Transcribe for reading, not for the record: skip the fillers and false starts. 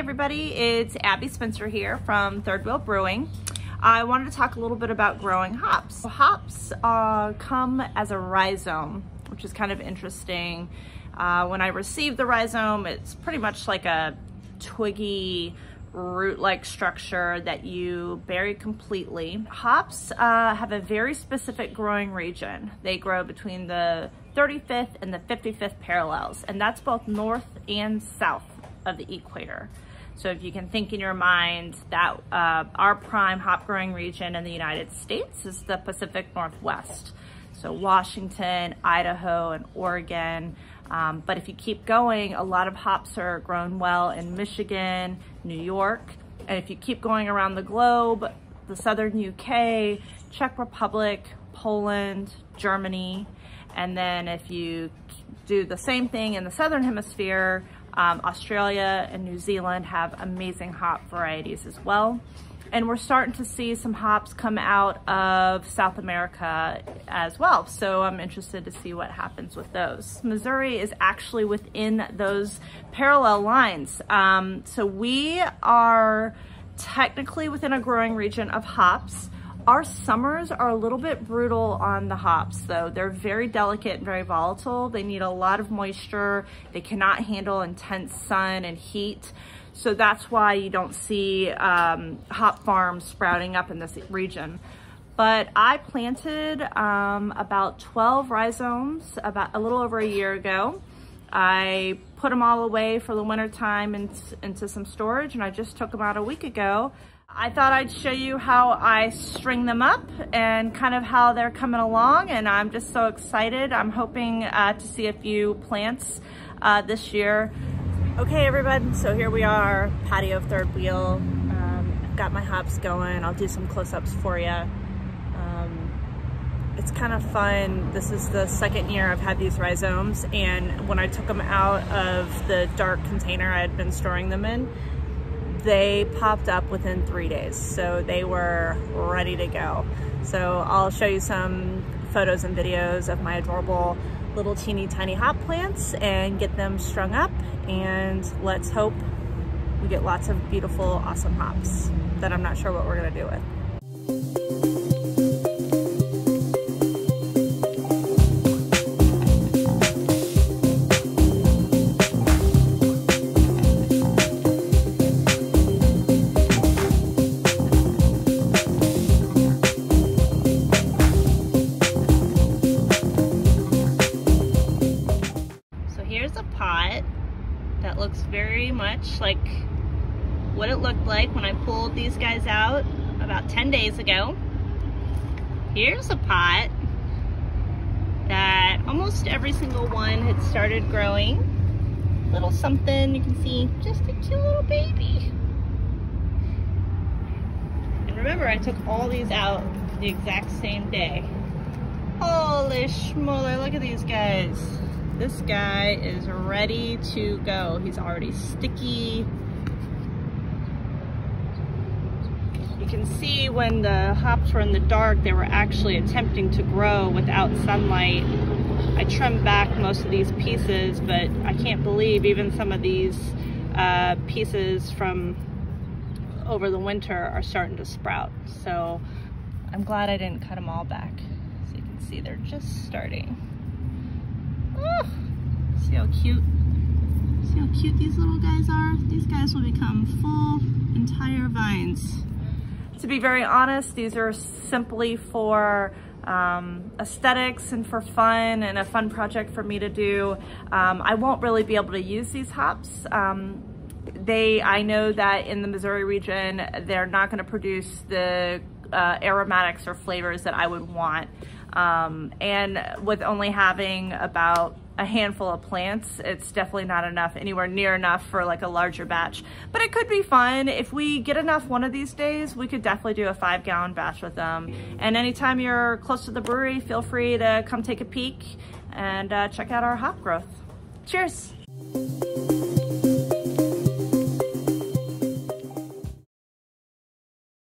everybody, it's Abby Spencer here from Third Wheel Brewing. I wanted to talk a little bit about growing hops. Hops come as a rhizome, which is kind of interesting. When I received the rhizome, it's pretty much like a twiggy root-like structure that you bury completely. Hops have a very specific growing region. They grow between the 35th and the 55th parallels, and that's both north and south of the equator. So if you can think in your mind that our prime hop growing region in the United States is the Pacific Northwest. So Washington, Idaho, and Oregon. But if you keep going, a lot of hops are grown well in Michigan, New York. And if you keep going around the globe, the southern UK, Czech Republic, Poland, Germany. And then if you do the same thing in the southern hemisphere, Australia and New Zealand have amazing hop varieties as well. And we're starting to see some hops come out of South America as well. So I'm interested to see what happens with those. Missouri is actually within those parallel lines. So we are technically within a growing region of hops. Our summers are a little bit brutal on the hops though. They're very delicate and very volatile. They need a lot of moisture. They cannot handle intense sun and heat. So that's why you don't see hop farms sprouting up in this region. But I planted about 12 rhizomes about a little over a year ago. I put them all away for the winter time into some storage, and I just took them out a week ago. I thought I'd show you how I string them up and kind of how they're coming along, and I'm just so excited. I'm hoping to see a few plants this year. Okay everybody, so here we are, patio of Third Wheel. I've got my hops going. I'll do some close-ups for you. It's kind of fun. This is the second year I've had these rhizomes, and when I took them out of the dark container I had been storing them in, they popped up within 3 days. So they were ready to go. So I'll show you some photos and videos of my adorable little teeny tiny hop plants and get them strung up, and let's hope we get lots of beautiful, awesome hops that I'm not sure what we're gonna do with. Here's a pot that looks very much like what it looked like when I pulled these guys out about 10 days ago. Here's a pot that almost every single one had started growing. Little something, you can see just a cute little baby. And remember, I took all these out the exact same day. Holy schmoller, look at these guys. This guy is ready to go. He's already sticky. You can see when the hops were in the dark, they were actually attempting to grow without sunlight. I trimmed back most of these pieces, but I can't believe even some of these pieces from over the winter are starting to sprout. So I'm glad I didn't cut them all back. So you can see they're just starting. Oh, see how cute these little guys are? These guys will become full, entire vines. To be very honest, these are simply for aesthetics and for fun and a fun project for me to do. I won't really be able to use these hops. I know that in the Missouri region, they're not gonna produce the aromatics or flavors that I would want. And with only having about a handful of plants, it's definitely not enough, anywhere near enough for like a larger batch. But it could be fun. If we get enough one of these days, we could definitely do a 5-gallon batch with them. And anytime you're close to the brewery, feel free to come take a peek and check out our hop growth. Cheers.